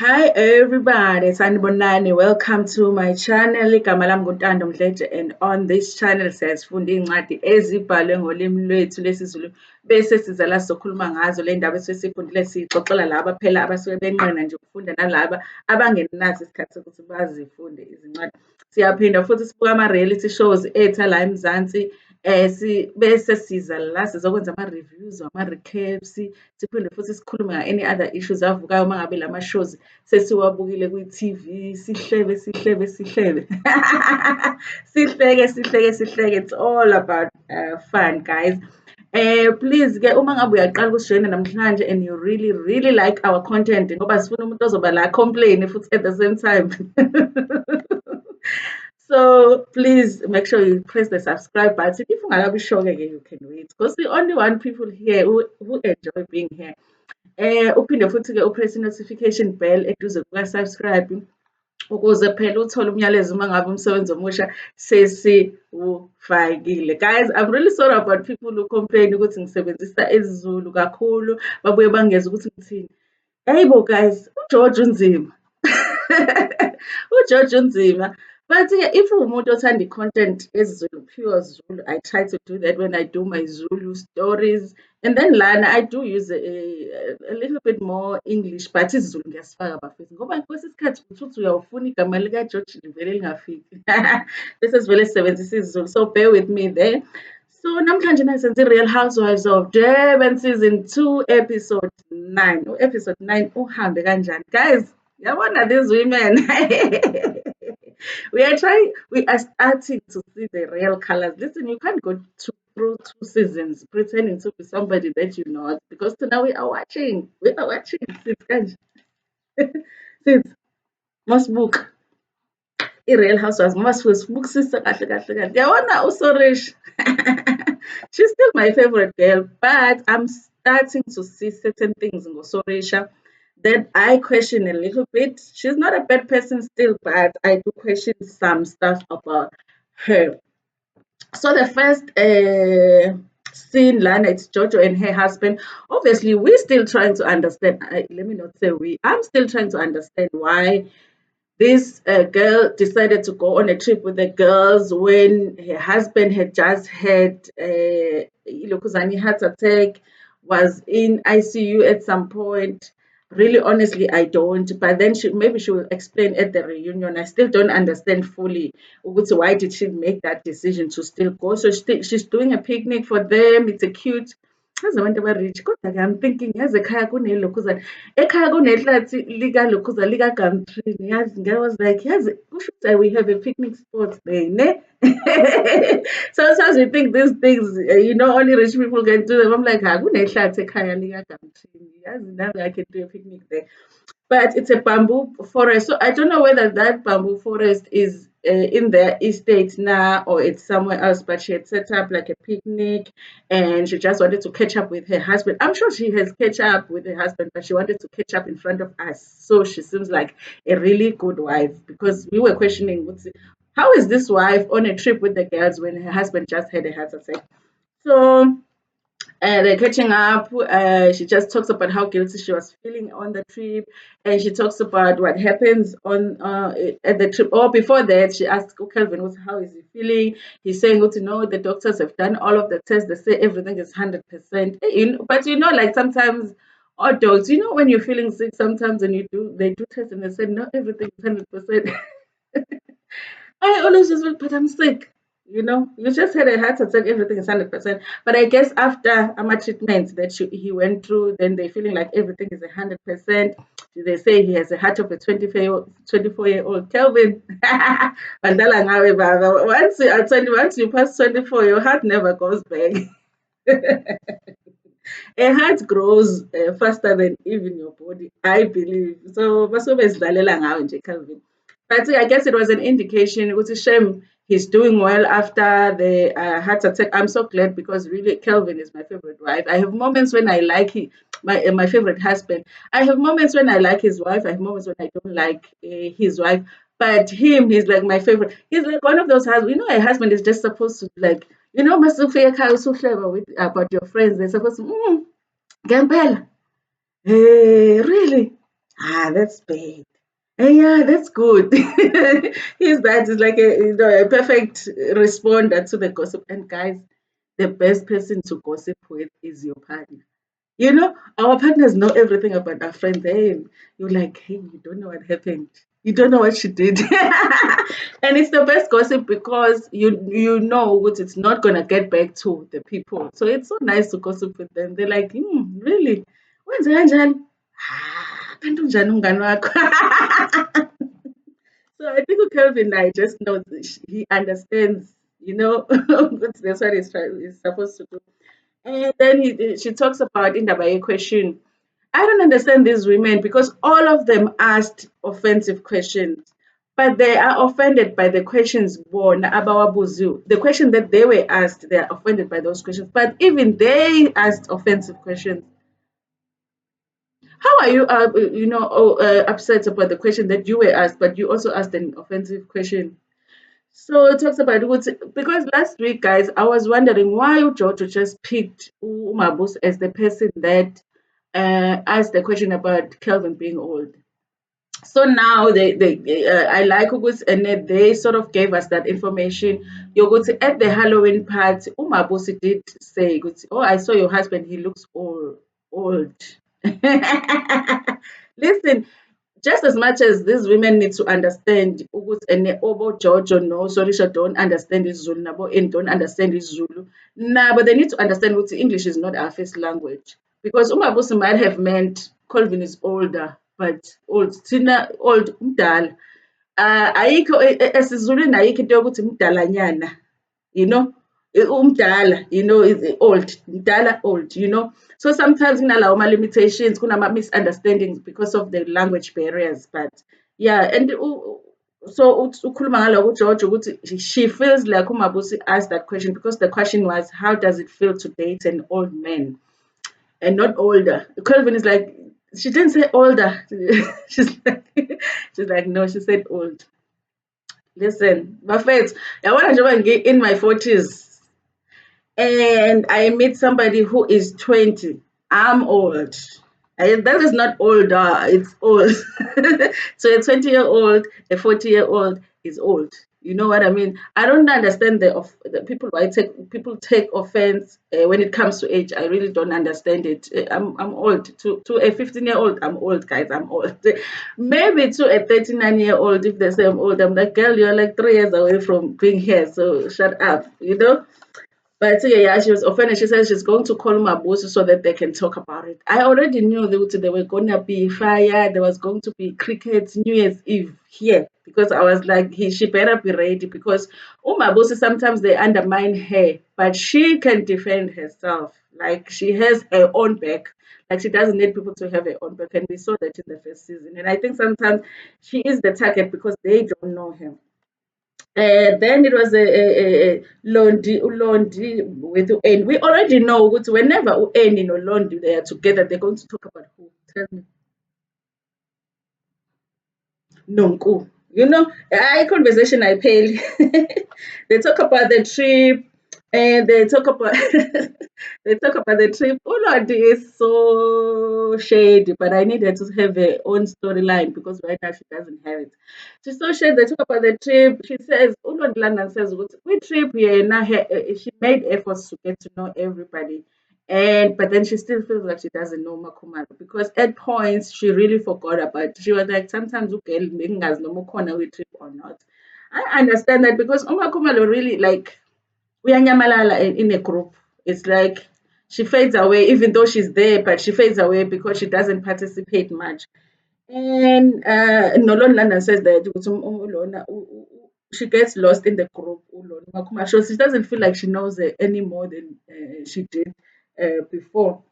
Hi everybody, sanibonani. Welcome to my channel. Igama lami nguNtando Mdletshe, and on this channel siyazifunda iy'ncwadi ezibhalwe ngolimi lwethu lwesiZulu bese siza la sizokhuluma ngazo le ndaba esuke siyifundile, siyixoxela laba phela abasuke benqena nje ukufunda nalaba abangenaso isikhathi sokuthi bazifunde izincwadi. Siyaphinda futhi sibuka ama-reality shows ethu la eMzansi. Bese siza la sizokwenza ama-reviews, ama-recaps, siphinde futhi sikhulume nga-any other issues avukayo uma ngabe lama shows sesiwabukile kwi-TV, sihlebe sihlebe sihlebe. Sihleke. It's all about fun, guys. Please-ke uma ngabe uyaqala ukusijoyina namhlanje and you really like our content, ngoba sifuna umuntu ozoba la complain futhi at the same time. So please make sure you press the subscribe button. If ungakabi sure-ke, you can wait, because we only want people here who enjoy being here. Uphinde futhi-ke upress i-notification bell eduze kuka-subscribe ukuze phela uthole umyalezo uma ngabe umsebenzi omusha sesiwufakile. Guys, I'm really sorry about people who complain ukuthi ngisebenzisa isiZulu kakhulu, babuye bangeza ukuthi ngithini. Hayibo guys, uJojo unzima. uJojo unzima. But if umuntu othanda i-content esiZulu, pure Zulu, I try to do that when I do my Zulu stories. And then lana I do use a little bit more English, but isiZulu ngiyasifaka bafethu. Ngoba kwesinye isikhathi uthi uyawufuna igama likaJojo livele lingafiki. Bese sivele sisebenzisa isiZulu. So bear with me there. So namhlanje nasenze i-Real Housewives of Durban Season 2 Episode 9. Episode 9 uhambe kanjani? Guys, yabona these women. we are starting to see the real colors. Listen, you can't go through 2 seasons pretending to be somebody that you're not, because now we are watching. Since must book i-Real Housewives ngoba sibukisisa kahle. Yabona uSoresh. She's still my favorite girl, but I'm starting to see certain things in Soresha that I question a little bit. She's not a bad person still, but I do question some stuff about her. So the first scene, Lana, it's Jojo and her husband. Obviously, we're still trying to understand. Let me not say we. I'm still trying to understand why this girl decided to go on a trip with the girls when her husband had just had a heart attack, was in ICU at some point. Really, honestly, I don't. But then maybe she will explain at the reunion. I still don't understand fully why did she make that decision to still go. So she's doing a picnic for them. It's a cute. Abantu aba-rich, kodwa-ke I'm thinking yazi ekhaya kunelokhuzana, ekhaya kunehlathi likalokhuza lika-Gumtree, yazi. I was like, yazi kusho ukuthi we have a picnic spot there, ne? Sometimes we think these things, only rich people can do them. I'm like, kunehlathi ekhaya lika-Gumtree, yazi nami I can do a picnic there. But it's a bamboo forest, so I don't know whether that bamboo forest is in their estate now or it's somewhere else, but she had set up like a picnic and she just wanted to catch up with her husband. I'm sure she has catch up with her husband, but she wanted to catch up in front of us. So she seems like a really good wife, because we were questioning, how is this wife on a trip with the girls when her husband just had a heart attack? So they're catching up. She just talks about how guilty she was feeling on the trip, and she talks about what happens on at the trip. Or before that, she asks Kelvin, how is he feeling? He's saying, the doctors have done all of the tests. They say everything is 100%. But like sometimes, or dogs, when you're feeling sick, sometimes and they do tests and they say no, everything is 100%. I always just feel, but I'm sick. You just had a heart attack, everything is 100%. But I guess after treatments that he went through, then they're feeling like everything is 100%. They say he has a heart of a 24-year-old Kelvin. Mandala ngawe baba. Once you pass 24, your heart never goes back. A heart grows faster than even your body, I believe. So, Kelvin. But I guess it was an indication. It was a shame he's doing well after the heart attack. I'm so glad, because really Kelvin is my favorite wife. I have moments when I like my favorite husband. I have moments when I like his wife. I have moments when I don't like his wife. But he's like my favorite. He's like one of those husbands. A husband is just supposed to with about your friends. They're supposed to, Gambella. Really? that's bad. Yeah, that's good. He's that is like a perfect responder to the gossip. And guys, the best person to gossip with is your partner. You know, our partners know everything about our friends. Hey, you're like, hey, you don't know what happened. You don't know what she did. And it's the best gossip because you know what it's not gonna get back to the people. So it's so nice to gossip with them. They're like, really? Wenze kanjani? Ah, kanti unjani umngani wakho? So I think Kelvin, I just know that he understands, that's what he's supposed to do. And then she talks about in the bio question. I don't understand these women because all of them asked offensive questions, but they are offended by the questions born about Buzu. The question that they were asked, they are offended by those questions. But even they asked offensive questions. How are you, upset about the question that you were asked, but you also asked an offensive question? So it talks about because last week, guys, I was wondering why Jojo just picked Umabus as the person that asked the question about Kelvin being old. So now I like Ugus and they sort of gave us that information. You go to at the Halloween party, Umabusi did say, "Oh, I saw your husband. He looks old." Listen, just as much as these women need to understand ukuthi and obo Jojo no Sorisha don't understand isiZulu nabo and don't understand isiZulu. Nah, but they need to understand what English is not our first language. Because umabusi might have meant Colvin is older, but old thina old umdala. Ayikho esiZulwini ayikho into yokuthi mdalanyana, you know, umdala, is old, mdala, old, So sometimes kunalawo ma-limitations, kunama-misunderstandings because of the language barriers. But yeah, and so ukhuluma ngaloko uGeorge ukuthi she feels like uMabusi asked that question because the question was, how does it feel to date an old man and not older? Kelvin is like, she didn't say older. She's like, no, she said old. Listen, Buffett, I want to get in my 40s and I meet somebody who is 20. I'm old. That is not older, it's old. So a 20-year-old, a 40-year-old is old. You know what I mean? I don't understand the people why people take offense when it comes to age. I really don't understand it. I'm old. To a 15-year-old, I'm old, guys. I'm old. Maybe to a 39-year-old, if they say I'm old, I'm like, girl, you're like 3 years away from being here. So shut up. But yeah, she was offended. She said she's going to call Mabusi so that they can talk about it. I already knew that there were going to be fire. There was going to be cricket, New Year's Eve here because I was like, she better be ready because Mabusi sometimes they undermine her, but she can defend herself. Like she has her own back. Like she doesn't need people to have her own back, and we saw that in the first season. And I think sometimes she is the target because they don't know her. Then it was a Londy with N. We already know that whenever N and Londy they are together, they're going to talk about who? Tell me. Nonku. Conversation I pay. They talk about the trip and they talk about they talk about the trip. Ulodi is so shady, but I needed to have her own storyline because right now she doesn't have it. She's so shady. They talk about the trip. She says Ulodi London says we trip here now. She made efforts to get to know everybody. But then she still feels like she doesn't know Makumalo because at points she really forgot about. She was like, sometimes okay, no corner we trip or not. I understand that because Umakumalo really like uyanyamalala in a group. It's like she fades away even though she's there, but she fades away because she doesn't participate much. And Nolon London says that she gets lost in the group. So she doesn't feel like she knows it any more than she did before.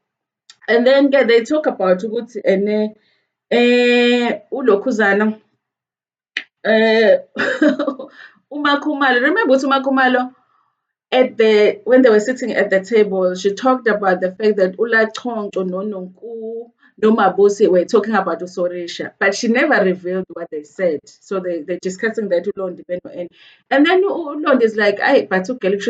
And then they talk about ukuthi ulokhuzana eh uMakhumalo. Remember ukuthi uMakhumalo at when they were sitting at the table, she talked about the fact that Ulachonco, Nonku, no Mabusi were talking about Usorisha, but she never revealed what they said. So they're discussing that Ulondi and then Ulondi is like, I but to collect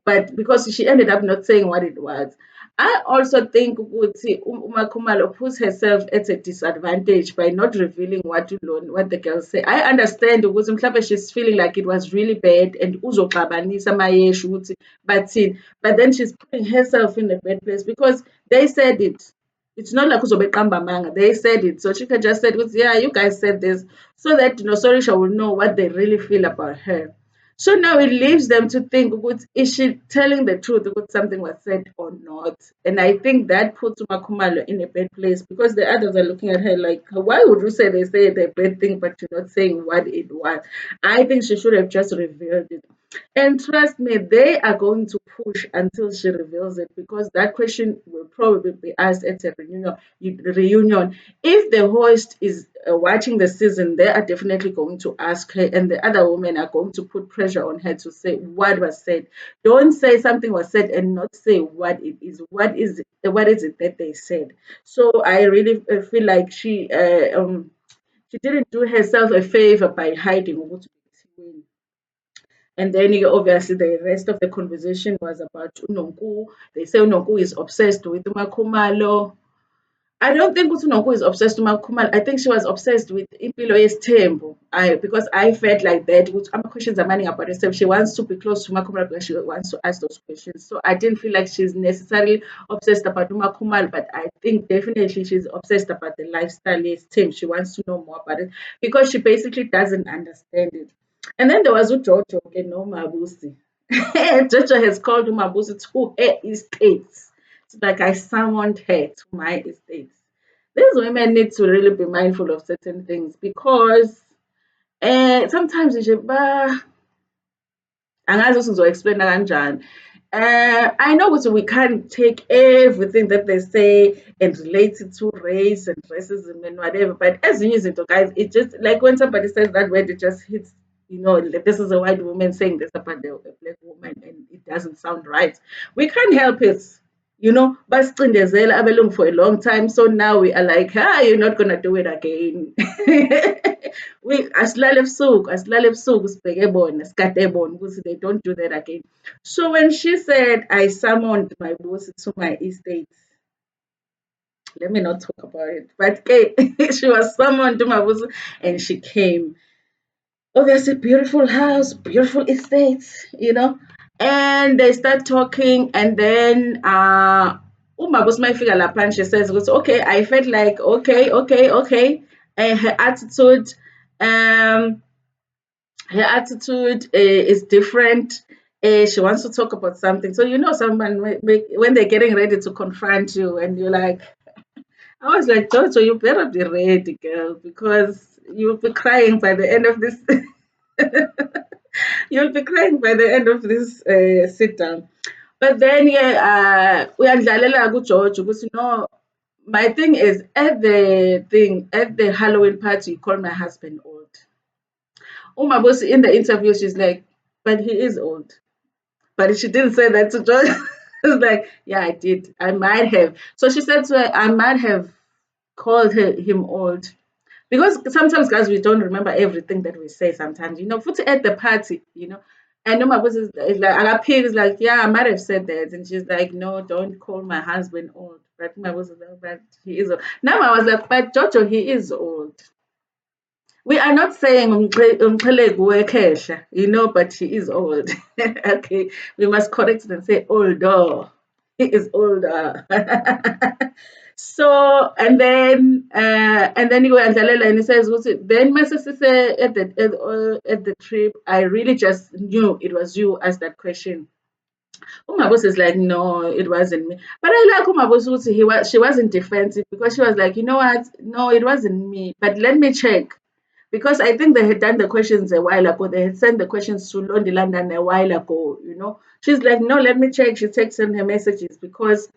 but because she ended up not saying what it was. I also think ukuthi uMakhumalo puts herself at a disadvantage by not revealing what the girls say. I understand ukuthi mhlawumbe she's feeling like it was really bad and uzoxabanisa mayesho ukuthi bathini, but then she's putting herself in a bad place because they said it. It's not like uzobe qamba amanga. They said it. So she can just say, yeah, you guys said this. So that Sorisha will know what they really feel about her. So now it leaves them to think, is she telling the truth about something was said or not? And I think that puts Makumalo in a bad place because the others are looking at her like, why would you say they say the bad thing, but you're not saying what it was? I think she should have just revealed it. And trust me, they are going to push until she reveals it because that question will probably be asked at a reunion. If the host is watching the season, they are definitely going to ask her, and the other women are going to put pressure on her to say what was said. Don't say something was said and not say what it is. What is it that they said? So I really feel like she didn't do herself a favor by hiding ukuthi kuthiweni. And then obviously the rest of the conversation was about Nonku. They say Nonku is obsessed with Makhumalo. I don't think Nonku is obsessed with Makhumalo. I think she was obsessed with Impilo Tembo. Because I felt like that. Which questions are running about herself. She wants to be close to Makhumalo because she wants to ask those questions. So I didn't feel like she's necessarily obsessed about Makhumalo, but I think definitely she's obsessed about the lifestyle Tembo. She wants to know more about it because she basically doesn't understand it. And then there was Jojo, okay, no Mabusi. Jojo has called Mabusi to her estates. It's like I summoned her to my estates. These women need to really be mindful of certain things because sometimes nje angazi ukuthi ngizoexplaina kanjani. I know that we can't take everything that they say and relate it to race and racism and whatever, but as you use it, guys, it just like when somebody says that word, it just hits, this is a white woman saying this about a black woman and it doesn't sound right. We can't help it. Basicindezela abelungu for a long time, so now we are like, you're not gonna do it again. Asilale ebusuku sibheke bona sigade bona ukuthi they don't do that again. So when she said I summoned my boss to my estate, let me not talk about it, but she was summoned to my boss and she came. Obviously beautiful house, beautiful estate. And they start talking and then umabosi mayifika lapha and she says okay, I felt like okay. Her attitude, um is different. She wants to talk about something. So someone when they're getting ready to confront you and you're like, I was like, Jojo, you better be ready, girl, because you'll be crying by the end of this. You'll be crying by the end of this sit down. But then, uyandlalela kuJojo ukuthi no, my thing is at the Halloween party, you call my husband old. Umabusi in the interview, she's like, but he is old. But she didn't say that to Jojo. It's like, yeah, I did. I might have. So she said to her, I might have called him old. Because sometimes, guys, we don't remember everything that we say sometimes. Put it at the party, And my boss is like, Agape is like, yeah, I might have said that. And she's like, no, don't call my husband old. But my boss is like, but he is old. Now I was like, but Jojo, he is old. We are not saying umqhelegu wekhehla, but he is old. Okay, we must correct it and say older. He is older. So and then you go and and he says, then my sister said at the trip, I really just knew it was you asked that question. Umabos is like, no, it wasn't me. But I like Umabos she wasn't defensive because she was like, you know what? No, it wasn't me. But let me check. Because I think they had done the questions a while ago. They had sent the questions to Londy London a while ago. She's like, no, let me check. She takes in her messages because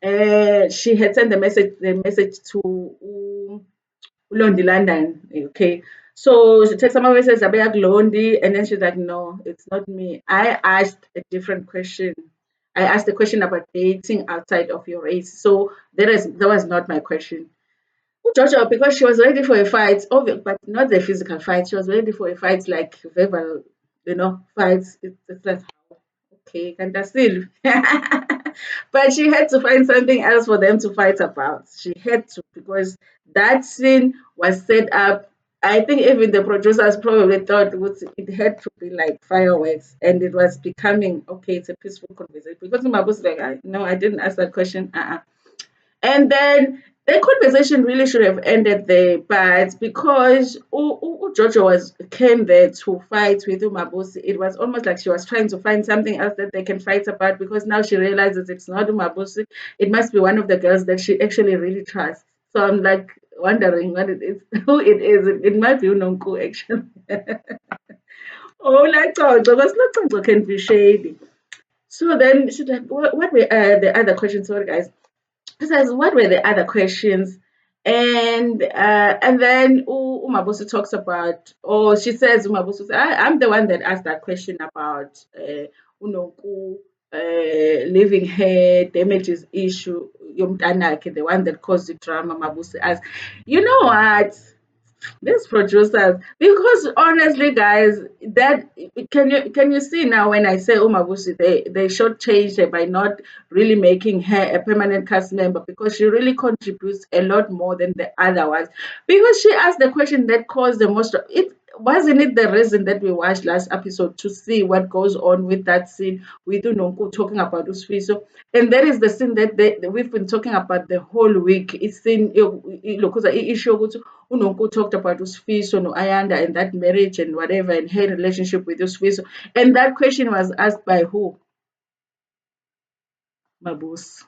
she had sent the message to Londy London. Okay. So she takes some messages about Londy and then she's like, no, it's not me. I asked a different question. I asked a question about dating outside of your race. So that was not my question. Jojo, because she was ready for a fight, but not the physical fight. She was ready for a fight, like verbal, fights. It's like, okay, can that still? But she had to find something else for them to fight about. She had to, because that scene was set up. I think even the producers probably thought it had to be like fireworks, and it was becoming okay. It's a peaceful conversation because Mabu was like, "No, I didn't ask that question." And then the conversation really should have ended there, but because Jojo came there to fight with Mabusi, it was almost like she was trying to find something else that they can fight about, because now she realizes it's not Mabusi, it must be one of the girls that she actually really trusts. So I'm like wondering what it is, who it is. It might be Nonku actually. Oh, like Jojo, because Jojo can be shady. So then, what were the other questions? Sorry, guys. He says, what were the other questions? And then Umabusi talks about, or she says, Umabusi, I'm the one that asked that question about Unoku leaving her damages issue, Yomtanake, the one that caused the drama. Mabusi asked, you know what? These producers, because honestly, guys, that can you see now when I say Umabusi, they shortchanged her by not really making her a permanent cast member, because she really contributes a lot more than the other ones. Because she asked the question that caused the most. It wasn't it the reason that we watched last episode to see what goes on with that scene with Unonku talking about Usfiso, and that is the scene that we've been talking about the whole week. It's seen look, issue Unonku talked about Usfiso no Ayanda and that marriage and whatever and her relationship with Usfiso. And that question was asked by who? Mabus.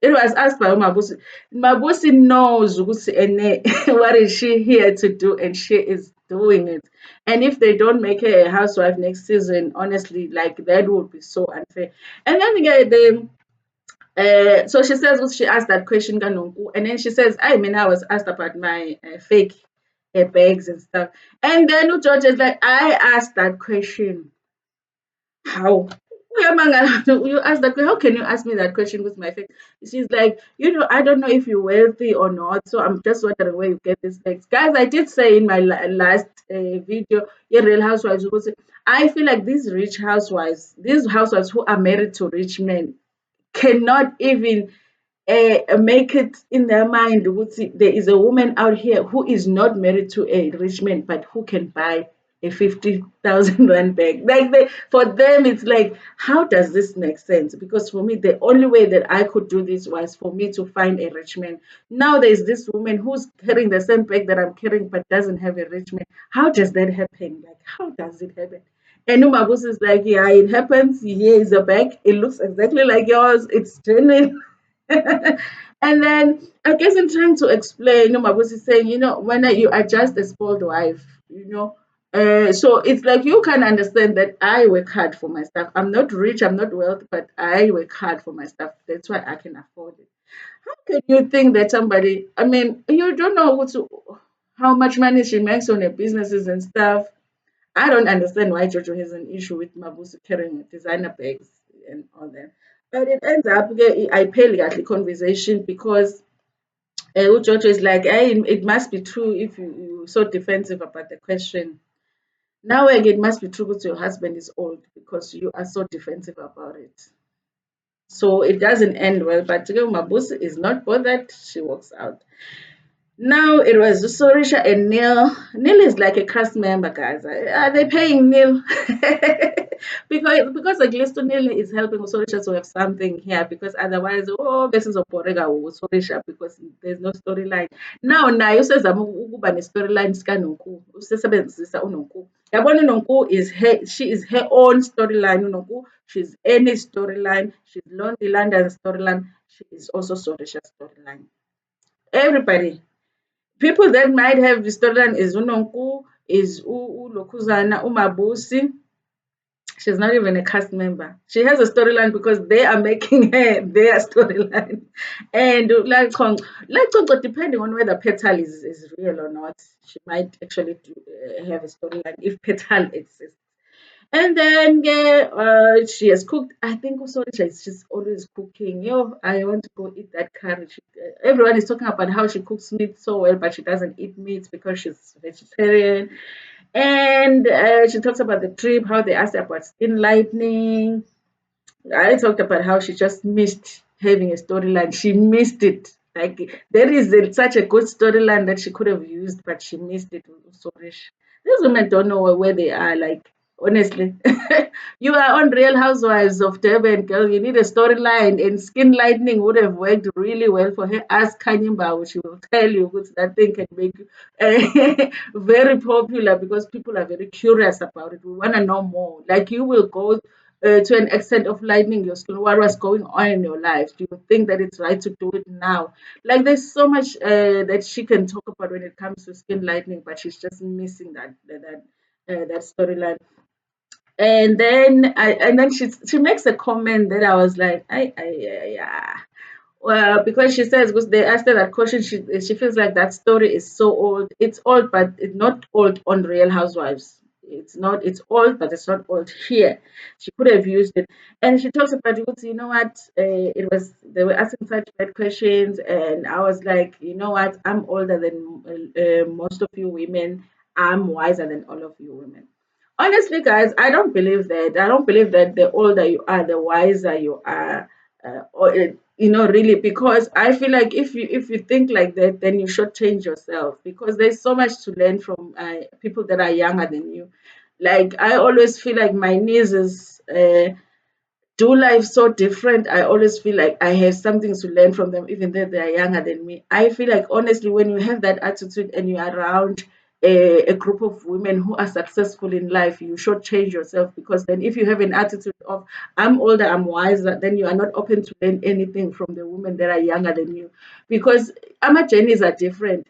It was asked by Mabusi. Mabusi knows what is she here to do, and she is doing it. And if they don't make her a housewife next season, honestly, like that would be so unfair. And then so she says, she asked that question, Ganonku, and then she says, I mean, I was asked about my fake bags and stuff. And then George is like, I asked that question. How? You ask that question. How can you ask me that question with my face? She's like, I don't know if you're wealthy or not. So I'm just wondering where you get this text. Guys, I did say in my last video, yeah, Real Housewives, I feel like these housewives who are married to rich men cannot even make it in their mind. There is a woman out here who is not married to a rich man, but who can buy a 50,000 rand bag. Like for them, it's like, how does this make sense? Because for me, the only way that I could do this was for me to find a rich man. Now there's this woman who's carrying the same bag that I'm carrying, but doesn't have a rich man. How does that happen? Like, how does it happen? And Umabus is like, yeah, it happens. Here is a bag. It looks exactly like yours. It's genuine. And then I guess in trying to explain, Mabus is saying, when you are just a spoiled wife, so it's like you can understand that I work hard for my stuff. I'm not rich, I'm not wealthy, but I work hard for my stuff. That's why I can afford it. How can you think that somebody, I mean, you don't know how much money she makes on her businesses and stuff. I don't understand why Jojo has an issue with Mabusi carrying designer bags and all that. But it ends up, I pay the conversation because Jojo is like, hey, it must be true if you're so defensive about the question. Now again, it must be true because your husband is old because you are so defensive about it. So it doesn't end well, but Mabusi is not bothered. She walks out. Now it was Sorisha and Neil. Neil is like a cast member, guys. Are they paying Neil? because at least Neil is helping Sorisha to have something here. Because otherwise, this is a porega with Sorisha because there's no storyline. Now nayo usezama ukuba ne-storyline sikaNonku. Usesebenzisa uNonku. Yabona uNonku she is her own storyline. uNonku, she's any storyline. She's Lonely London storyline. She is also Sorisha's storyline. Everybody, people that might have the storyline is uNonku, is Lokuzana, Umabusi. She's not even a cast member. She has a storyline because they are making her their storyline. And depending on whether Petal is real or not, she might actually have a storyline if Petal exists. And then she has cooked. I think also she's always cooking. I want to go eat that curry. Everyone is talking about how she cooks meat so well, but she doesn't eat meat because she's vegetarian. And she talks about the trip, how they asked her about skin lightening. I talked about how she just missed having a storyline. She missed it. Like there is such a good storyline that she could have used, but she missed it. Sorry. These women don't know where they are. Like honestly, you are on Real Housewives of Durban, girl. You need a storyline, and Skin Lightning would have worked really well for her. Ask Kanyimba, she will tell you that thing can make you very popular because people are very curious about it. We want to know more. Like you will go to an extent of lightening your skin, what was going on in your life? Do you think that it's right to do it now? Like there's so much that she can talk about when it comes to skin lightening, but she's just missing that storyline. And then she makes a comment that I was like, yeah. Well, because she says, because they asked her that question, she feels like that story is so old. It's old, but it's not old on Real Housewives. It's not. It's old, but it's not old here. She could have used it, and she talks about it. You know what? It was they were asking such bad questions, and I was like, you know what? I'm older than most of you women. I'm wiser than all of you women. Honestly, guys, I don't believe that. I don't believe that the older you are, the wiser you are. Really, because I feel like if you think like that, then you should change yourself because there's so much to learn from people that are younger than you. Like I always feel like my nieces do life so different. I always feel like I have something to learn from them, even though they are younger than me. I feel like honestly, when you have that attitude and you are around a group of women who are successful in life, you should change yourself because then if you have an attitude of I'm older, I'm wiser, then you are not open to learn anything from the women that are younger than you. Because our journeys are different.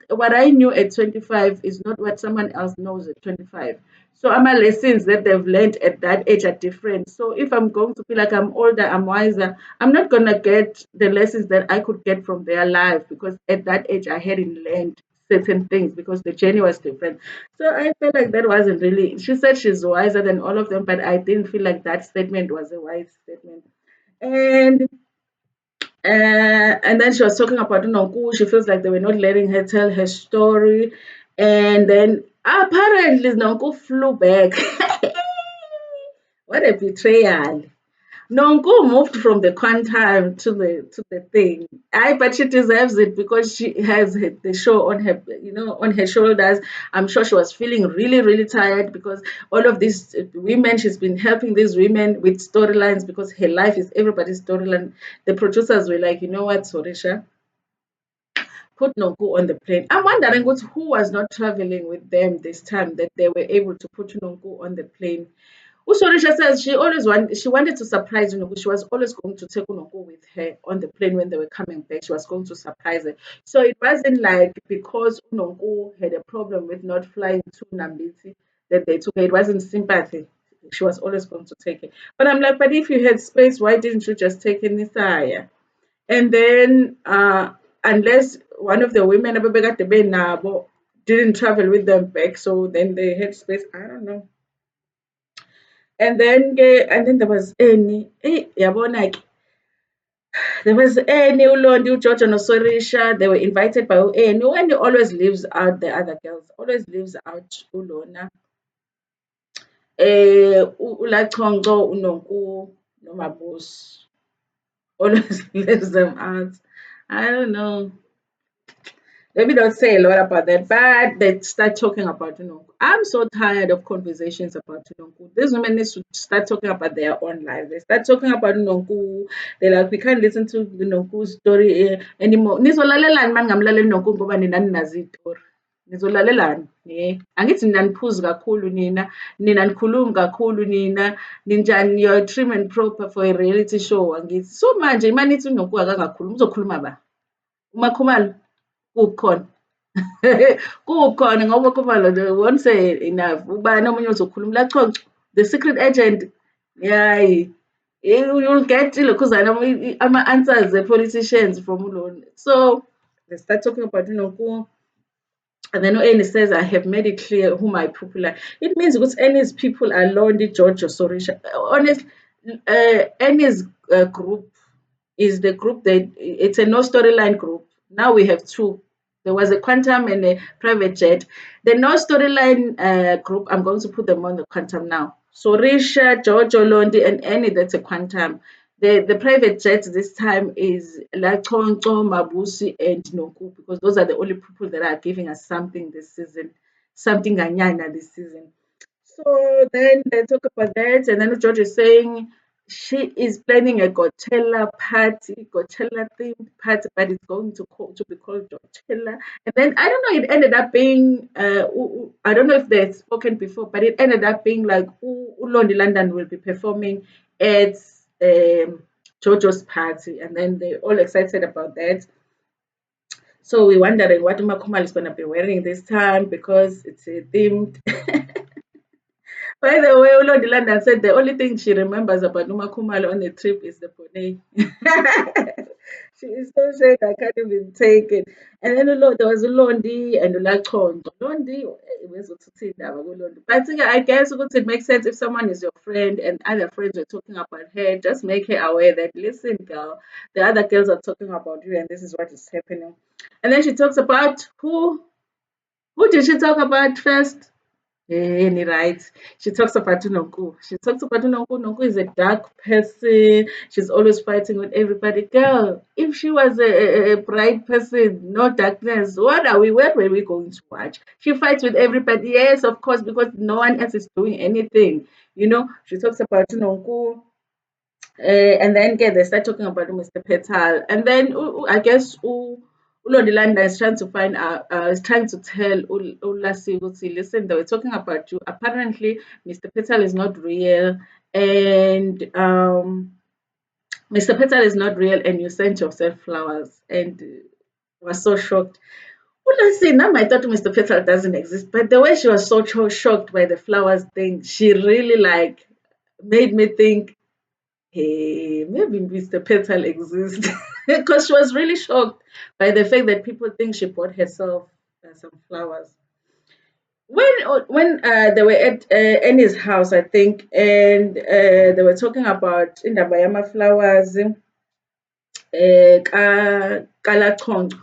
What I knew at 25 is not what someone else knows at 25. So my lessons that they've learned at that age are different. So if I'm going to feel like I'm older, I'm wiser, I'm not gonna get the lessons that I could get from their life because at that age I hadn't learned certain things because the journey was different. So I felt like that wasn't really. She said she's wiser than all of them, but I didn't feel like that statement was a wise statement. And and then she was talking about Nonku. She feels like they were not letting her tell her story. And then apparently Nonku flew back. What a betrayal. Nonku moved from the quantum to the thing. I but she deserves it because she has the show on her on her shoulders. I'm sure she was feeling really really tired because all of these women she's been helping these women with storylines because her life is everybody's storyline. The producers were like, you know what, Sorisha, put Nonku on the plane. I'm wondering who was not traveling with them this time that they were able to put Nonku on the plane. Usorisha says she wanted to surprise Unoku. She was always going to take Unoku with her on the plane when they were coming back. She was going to surprise her. So it wasn't like because Unoku had a problem with not flying to Nambiti that they took her. It wasn't sympathy. She was always going to take it. But I'm like, but if you had space, why didn't you just take Nisaya? And then unless one of the women got the didn't travel with them back, so then they had space. I don't know. And then there was Annie. Yabona, there was Annie, Londy, Jojo, and Sorisha. They were invited by Annie. Annie always leaves out the other girls. Always leaves out Ulona. Ulachongo, Unonku, Mabusi. Always leaves them out. I don't know. Maybe don't say a lot about that, but they start talking about Nonku. I'm so tired of conversations about Nonku. These women need to start talking about their own lives. They start talking about Nonku. They're like, we can't listen to the Nonku story anymore. Nizolalelani mani ngamlaleli Nonku ngoba nina ninazi itori. Nizolalelani. Angithi nina niphuzi kakhulu nina nikhulumi kakhulu nina, ninjani, you're trim and proper for a reality show angithi. So manje imani ithi uNonku akangakhulumi, uzokhuluma ba? Umakhumalo? Kukhona. Kukhona ngoba kuba won't say enough. Ubani omunye ozokhuluma lachoncho, the secret agent. Yayi. You'll get lokhuzana ama-answers the politicians from Ulon. So they start talking about and then Annie says, I have made it clear who my people are. It means because Annie's people are Lonely, Jojo, Sorisha. Honestly, Annie's group is the group that it's a no storyline group. Now we have two. There was a quantum and a private jet. The no storyline group, I'm going to put them on the quantum now. Sorisha, Jojo, Londy, and Annie, that's a quantum. The private jet this time is Lachoncho, Mabusi, and Nonku, because those are the only people that are giving us something this season, something Anyana this season. So then they talk about that, and then George is saying she is planning a Coachella themed party, but it's going to be called Coachella. And then I don't know, it ended up being I don't know if they had spoken before, but it ended up being like Lonely London will be performing at Jojo's party, and then they're all excited about that. So we're wondering what Makumal is going to be wearing this time because it's a themed. By the way, Lord London said the only thing she remembers about Numa Kumalo on the trip is the pony. She is so shy I can't even take it. And then there was Londi and Ulachon. Londi, but I guess it makes sense if someone is your friend and other friends are talking about her, just make her aware that, listen, girl, the other girls are talking about you and this is what is happening. And then she talks about who? Who did she talk about first? Right. She talks about Nonku. She talks about Nonku. Nonku is a dark person. She's always fighting with everybody. Girl, if she was a bright person, no darkness, what are we? Where were we going to watch? She fights with everybody. Yes, of course, because no one else is doing anything. She talks about Nonku. And then they start talking about Mr. Petal. And then I guess Ulondilanda is trying to find out, is trying to tell Ulasi, listen, they were talking about you. Apparently, Mr. Petal is not real. And Mr. Petal is not real, and you sent yourself flowers. And was so shocked. Ulasi, now I thought Mr. Petal doesn't exist. But the way she was so shocked by the flowers thing, she really like made me think, hey, maybe Mr. Petal exists because she was really shocked by the fact that people think she bought herself some flowers. When they were at Annie's house, I think, and they were talking about Indabayama flowers, Kalachong.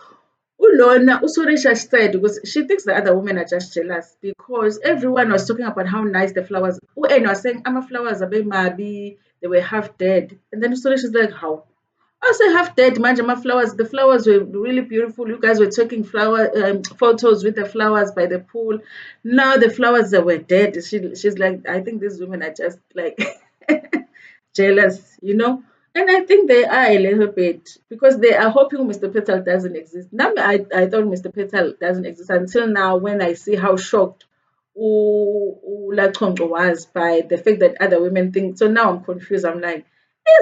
Ulona, Usurisha said, because she thinks the other women are just jealous because everyone was talking about how nice the flowers. And was saying, "Ama flowers are maybe they were half dead." And then Usurisha's like, "How?" I say half dead, Manjama flowers. The flowers were really beautiful. You guys were taking photos with the flowers by the pool. Now the flowers that were dead. She's like, I think these women are just like jealous. And I think they are a little bit because they are hoping Mr. Petal doesn't exist. Now I thought Mr. Petal doesn't exist until now when I see how shocked Lachongo was by the fact that other women think. So now I'm confused. I'm like,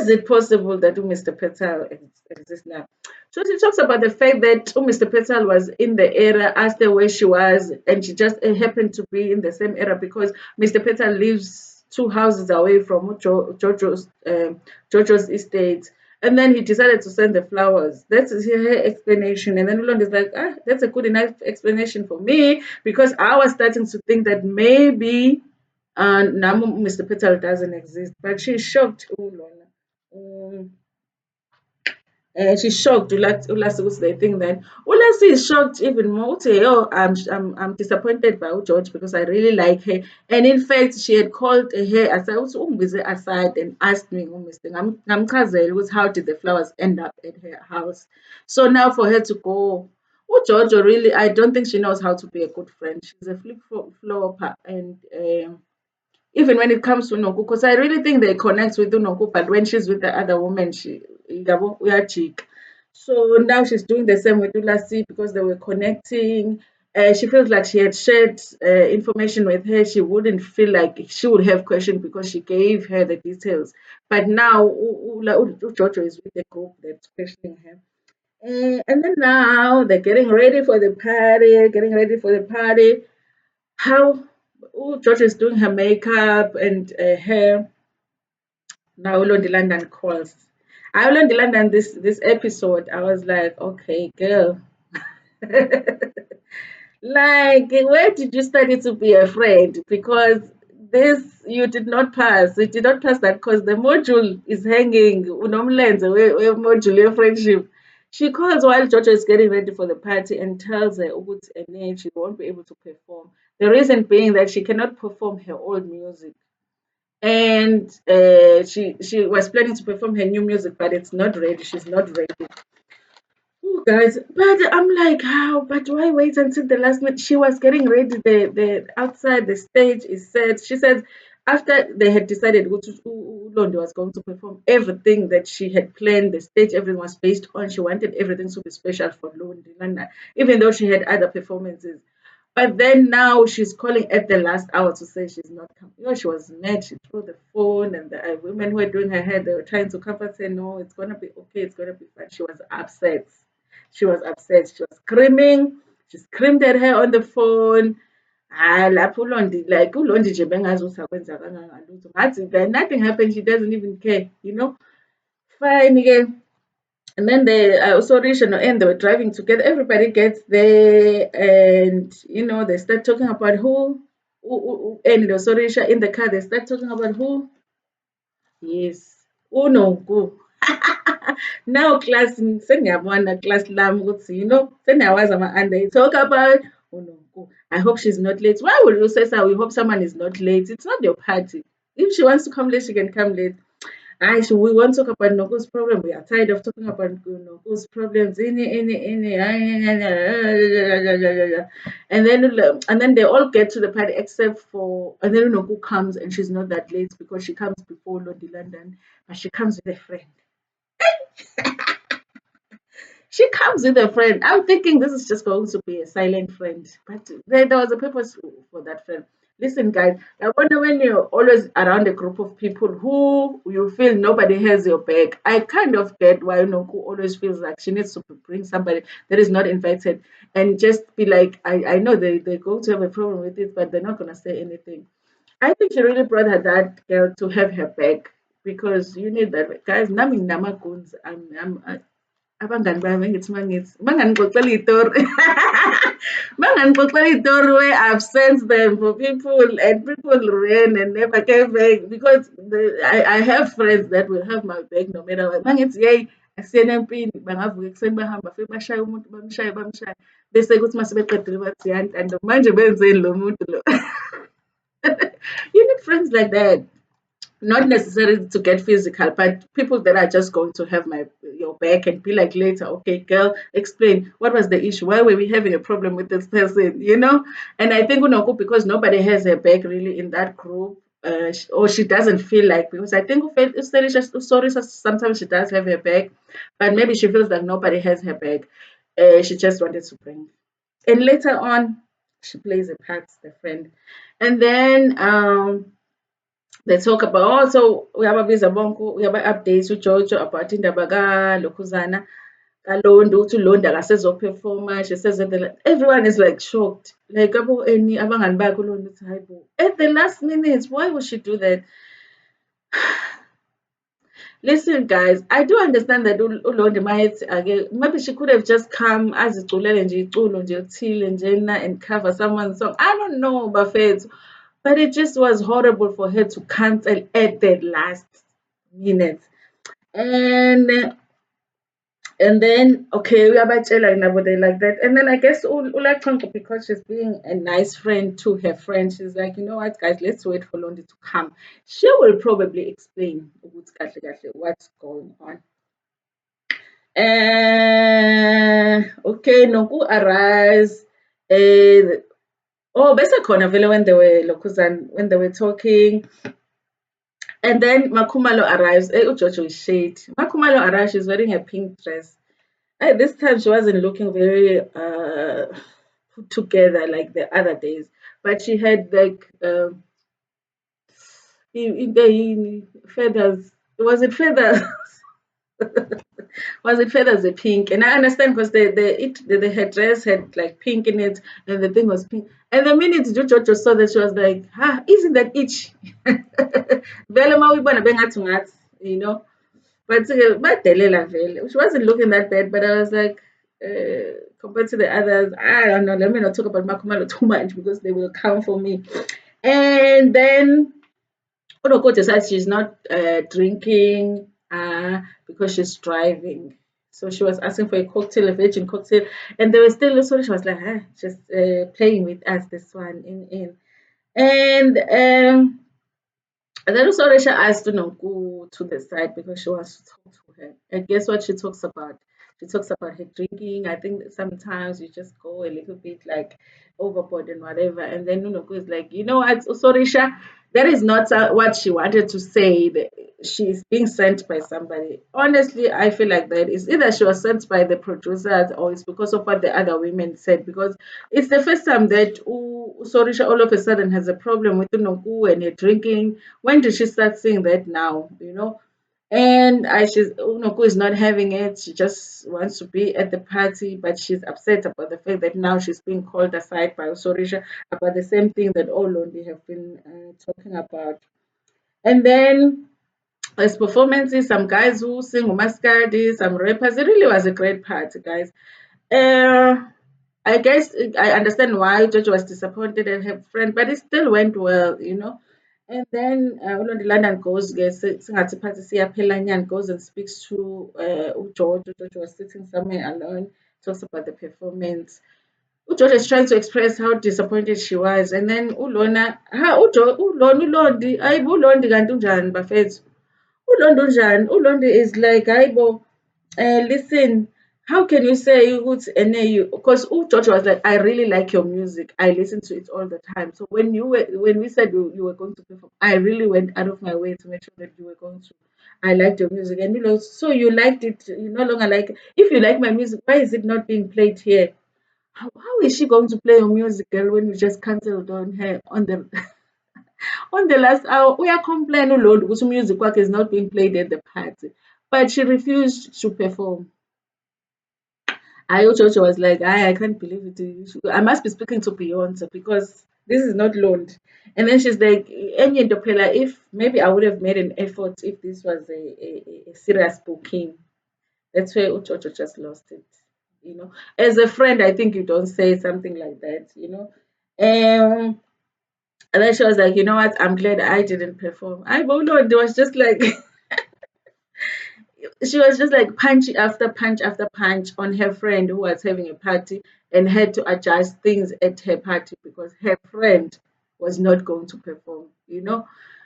is it possible that Mr. Petal exists now? So she talks about the fact that Mr. Petal was in the area, asked her where she was, and she just happened to be in the same area because Mr. Petal lives 2 houses away from Jojo's estate. And then he decided to send the flowers. That's her explanation. And then Roland is like, that's a good enough explanation for me because I was starting to think that maybe now Mr. Petal doesn't exist. But she's shocked. Oh, Lorna. She's shocked. Ulasi was the thing then. Ulasi is shocked even more. Say, oh, I'm disappointed by George because I really like her. And in fact, she had called her aside and asked me, I'm cousin, was how did the flowers end up at her house? So now for her to go, George really, I don't think she knows how to be a good friend. She's a flip-flopper and. Even when it comes to Nonku, because I really think they connect with Nonku, but when she's with the other woman, we are cheek. So now she's doing the same with Ulasi because they were connecting. She feels like she had shared information with her. She wouldn't feel like she would have questioned because she gave her the details. But now Jojo is with the group that's questioning her. And then now they're getting ready for the party, getting ready for the party. How George is doing her makeup and hair. Now Londy London calls. I learned London this episode. I was like, okay, girl. Like, where did you study to be a friend? Because this you did not pass. You did not pass that because the module is hanging. Unomlenze, where module your friendship. She calls while Jojo is getting ready for the party and tells her she won't be able to perform. The reason being that she cannot perform her old music. and she was planning to perform her new music, but it's not ready. She's not ready. Oh, guys, but I'm like, how? But why wait until the last minute? She was getting ready. The outside the stage is set. She said after they had decided Londi was going to perform everything that she had planned, the stage everything was based on. She wanted everything to be special for Londi, even though she had other performances. But then now she's calling at the last hour to say she's not coming. You know, she was mad. She threw the phone, and the women who were doing her hair, they were trying to comfort her. No, it's gonna be okay. It's gonna be fine. She was upset. She was upset. She was screaming. She screamed at her on the phone. Ah, lapho uLondi, like uLondi nje bengazi ukuthi akwenza kanganga lutho. Ngathi then nothing happened. She doesn't even care, you know. Fine again. And then they also Rich and they were driving together. Everybody gets there, and they start talking about and also Risha in the car. They start talking about who. Yes, Nonku. Now class sengiyabona class lami ukuthi sengiyawazi ama-under talk about uNonku. I hope she's not late. Why would you say so? We hope someone is not late. It's not your party. If she wants to come late, she can come late. We won't talk about Noku's problem. We are tired of talking about Noku's problems. And then they all get to the party except for, and then Noku comes and she's not that late because she comes before Lodi London, but she comes with a friend. She comes with a friend. I'm thinking this is just going to be a silent friend, but there was a purpose for that friend. Listen, guys, I wonder when you're always around a group of people who you feel nobody has your back. I kind of get why Noku always feels like she needs to bring somebody that is not invited and just be like, I know they're going to have a problem with it, but they're not going to say anything. I think she really brought her that girl to have her back because you need that. Guys, nami namaguns. Abangani bami ngithi mangangixoxela iyitori mangangixoxela iyitori where I've sent them for people and people ran and never came back because I have friends that will have my back no matter what. Mangithi yeyi asiyeni empini bangavuka ekuseni bahamba bafike bashaye umuntu bamshaye bese kuthi uma sebeqedile bathi yantanto manje benzeni lo muntu lo. You need friends like that. Not necessarily to get physical, but people that are just going to have your back and be like later, okay, girl, explain what was the issue? Why were we having a problem with this person? And I think Unoku, because nobody has her back really in that group, or she doesn't feel like, because I think sorry, sometimes she does have her back, but maybe she feels like nobody has her back. She just wanted to bring, and later on, she plays a part, the friend, and then they talk about also uyababiza bonke uyaba-update uJojo about indaba kalokhuzana kaLondi ukuthi uLondi akasezophefoma. She says that everyone is like shocked, like abangani bakhe uLondi uthi hayi bo, at the last minute, why would she do that? Listen, guys, I do understand that uLondi might maybe she could have just come aziculele nje iculo nje elithile njena and cover someone's song. I don't know, Buffett. But it just was horrible for her to cancel at the last minute. And then okay, we are they like that. And then I guess Ulaxonko, because she's being a nice friend to her friend, she's like, you know what, guys, let's wait for Londi to come. She will probably explain what's going on. Okay, Noku arrives. Bese khona vele when they were talking. And then Makumalo arrives. Ujojo is shade. Makumalo arrives. She's wearing a pink dress. This time she wasn't looking very put together like the other days, but she had like feathers. Was it feathers? Was it feathers? A pink? And I understand because the headdress had like pink in it, and the thing was pink. And the minute Jojo saw that, she was like, isn't that itch? Vele mawuyibona bengathi ungathi, but Delela vele. She wasn't looking that bad, but I was like, compared to the others, I don't know. Let me not talk about Makumalo too much because they will come for me. And then Onoko decides she's not drinking because she's driving. So she was asking for a cocktail, a virgin cocktail, and they were still so she was like, just playing with us this one in. And And then Usoresha asked Nonku to the side because she wants to talk to her. And guess what she talks about? She talks about her drinking. I think that sometimes you just go a little bit like overboard and whatever. And then Nonku is like, you know what, Usoresha, that is not what she wanted to say. She's being sent by somebody. Honestly, I feel like that is either she was sent by the producers or it's because of what the other women said. Because it's the first time that Sorisha all of a sudden has a problem with Noku and her drinking. When did she start seeing that now? And she's Noku is not having it. She just wants to be at the party, but she's upset about the fact that now she's being called aside by Sorisha about the same thing that all Londi have been talking about. And then as performances, some guys who sing Umaskadi, some rappers. It really was a great party, guys. Uh, I guess I understand why Jojo was disappointed at her friend, but it still went well. And then Ulondiland London goes, singathi phathi siyaphela goes and speaks to uJojo. Jojo was sitting somewhere alone, talks about the performance. uJojo is trying to express how disappointed she was, and then Ulona, Ulondi, ayibo uLondi kanti unjani bafethu? uLondi unjani? uLondi is like, hayibo, listen, how can you say ukuthi you because uJojo was like, I really like your music. I listen to it all the time. So when we said you were going to perform, I really went out of my way to make sure that you were going to. I liked your music. And so you liked it, you no longer like it. If you like my music, why is it not being played here? How is she going to play your music, girl, when you just cancelled on her on the on the last hour? We are complaining, Lord, because music work is not being played at the party. But she refused to perform. Jojo was like, I can't believe it. I must be speaking to Beyonce because this is not loaned. And then she's like, Enye Dopela, if maybe I would have made an effort if this was a serious booking. That's where Jojo just lost it. As a friend, I think you don't say something like that. And then she was like, you know what? I'm glad I didn't perform. But no, it was just like she was just like punch after punch after punch on her friend who was having a party and had to adjust things at her party because her friend was not going to perform.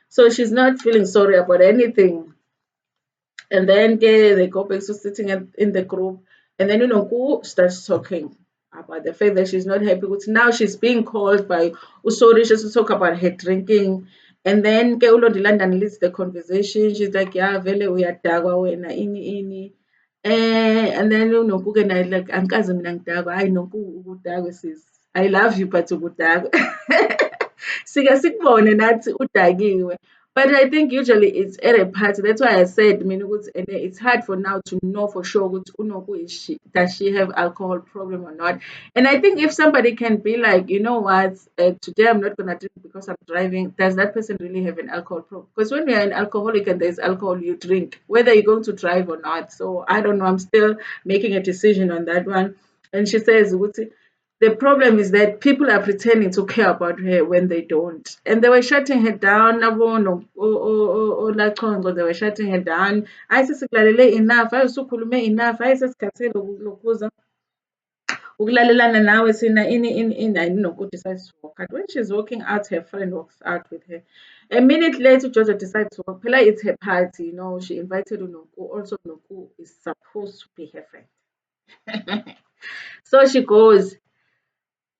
So she's not feeling sorry about anything. And then they go back to sitting in the group. And then Nku starts talking about the fact that she's not happy with now she's being called by Usorisha to talk about her drinking. And then ke London leads the conversation. She's like, yeah, vele uyadakwa wena ini. And then uNonku ke naye like, angikaze mina ngidakwa. Hayi Nonku ukudakwe sis. I love you but ukudakwa. Sike sikubone nathi udakiwe. But I think usually it's at a party. That's why I said, mina ukuthi it's hard for now to know for sure ukuthi uNonku does she have alcohol problem or not. And I think if somebody can be like, you know what, today I'm not gonna drink because I'm driving. Does that person really have an alcohol problem? Because when you're an alcoholic and there's alcohol, you drink, whether you're going to drive or not. So I don't know. I'm still making a decision on that one. And she says, ukuthi, the problem is that people are pretending to care about her when they don't. And they were shutting her down. They were shutting her down. I said, enough. I was enough. I said, ukulalelana nawe thina ini ayinokuthi decides to walk out. When she's walking out, her friend walks out with her. A minute later, Jojo decides to walk. Pela, it's her party, she invited Unoku. Also, Unoku is supposed to be her friend. So she goes.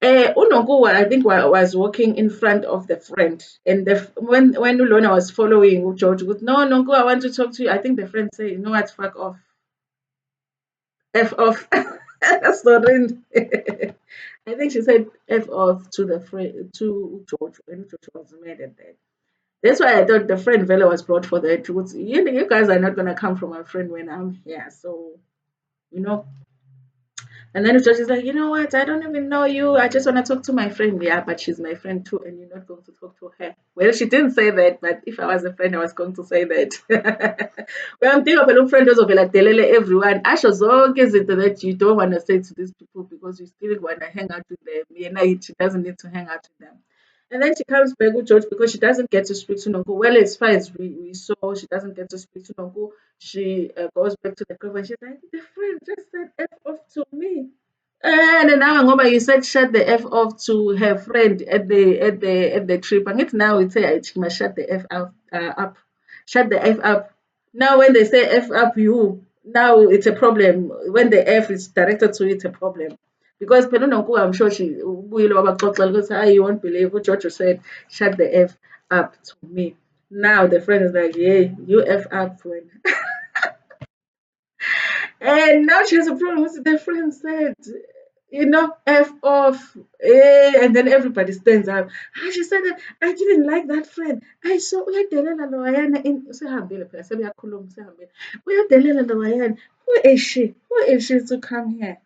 Unoku, I think, was walking in front of the friend, and when Ulona was following George, with no, Nonku, I want to talk to you. I think the friend said, you know what, fuck off, f off. Sorry. I think she said f off to the friend to George when George was mad at that. That's why I thought the friend Vela was brought for the truth. You guys are not gonna come from my friend when I'm here, so you know. And then the judge is like, you know what? I don't even know you. I just want to talk to my friend. Yeah, but she's my friend too, and you're not going to talk to her. Well, she didn't say that, but if I was a friend, I was going to say that. Well, I'm thinking of a friend of like telele everyone. Asho zonke izinto that you don't want to say to these people because you still want to hang out with them. She doesn't need to hang out with them. And then she comes back with George because she doesn't get to speak to Nonku. Well, as far as we saw, she doesn't get to speak to Nonku. She goes back to the group and she's like, the friend just said F off to me. And then now ngoba you said shut the F off to her friend at the trip. And it's now we say she must shut the F off up. Shut the F up. Now when they say F up you, now it's a problem. When the F is directed to you, it's a problem. Because Nonku, I'm sure she will because you won't believe what Jojo said, shut the F up to me. Now the friend is like, yeah, you F up friend. And now she has a problem with the friend said, F off. And then everybody stands up. And she said that I didn't like that friend. I saw uyadelela loyana in sehambile phela sebeyakhuluma sehambile. Uyadelela loyana. Who is she? Who is she to come here?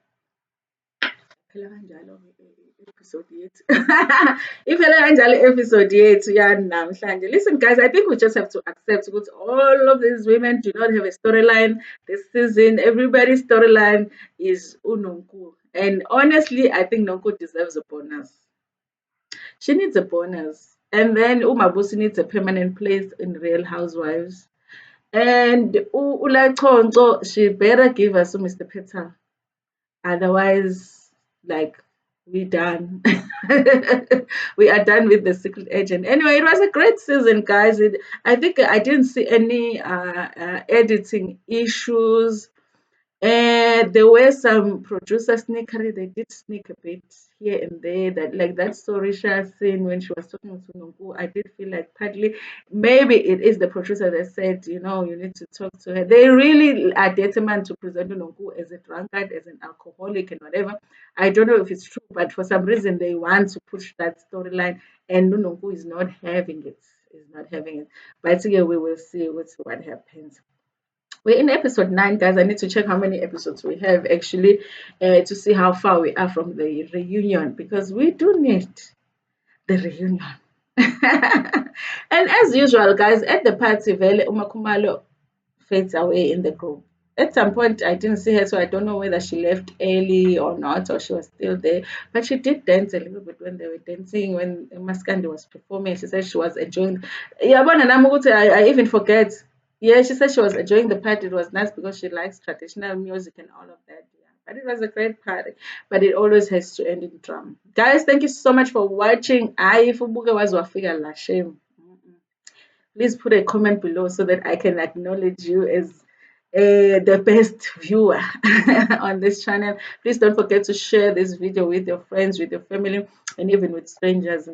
Phela kanjalo episode yethu. Iphela kanjalo episode yethu yani namhlanje. Listen guys, I think we just have to accept that all of these women do not have a storyline this season. Everybody's storyline is Nonku. And honestly, I think Nonku deserves a bonus. She needs a bonus. And then Mabusi needs a permanent place in Real Housewives. And Ula she better give us Mr. Petal. Otherwise, like, we done. We are done with the secret agent. Anyway, it was a great season, guys. I think I didn't see any editing issues. And there were some producer sneakery. They did sneak a bit here and there. That like that Sorisha scene when she was talking to Nonku, I did feel like partly maybe it is the producer that said, you need to talk to her. They really are determined to present Nonku as a drunkard, as an alcoholic, and whatever. I don't know if it's true, but for some reason they want to push that storyline, and Nonku is not having it. Is not having it. But yeah, we will see what happens. We're in episode 9, guys. I need to check how many episodes we have actually to see how far we are from the reunion because we do need the reunion. And as usual, guys, at the party, Vele Umakumalo fades away in the group. At some point, I didn't see her, so I don't know whether she left early or not, or she was still there. But she did dance a little bit when they were dancing, when Maskandi was performing. She said she was enjoying. Yeah, but I even forget. Yeah, she said she was enjoying the party. It was nice because she likes traditional music and all of that. Yeah. But it was a great party. But it always has to end in drama. Guys, thank you so much for watching. I was wafika la shame. Please put a comment below so that I can acknowledge you as the best viewer on this channel. Please don't forget to share this video with your friends, with your family, and even with strangers.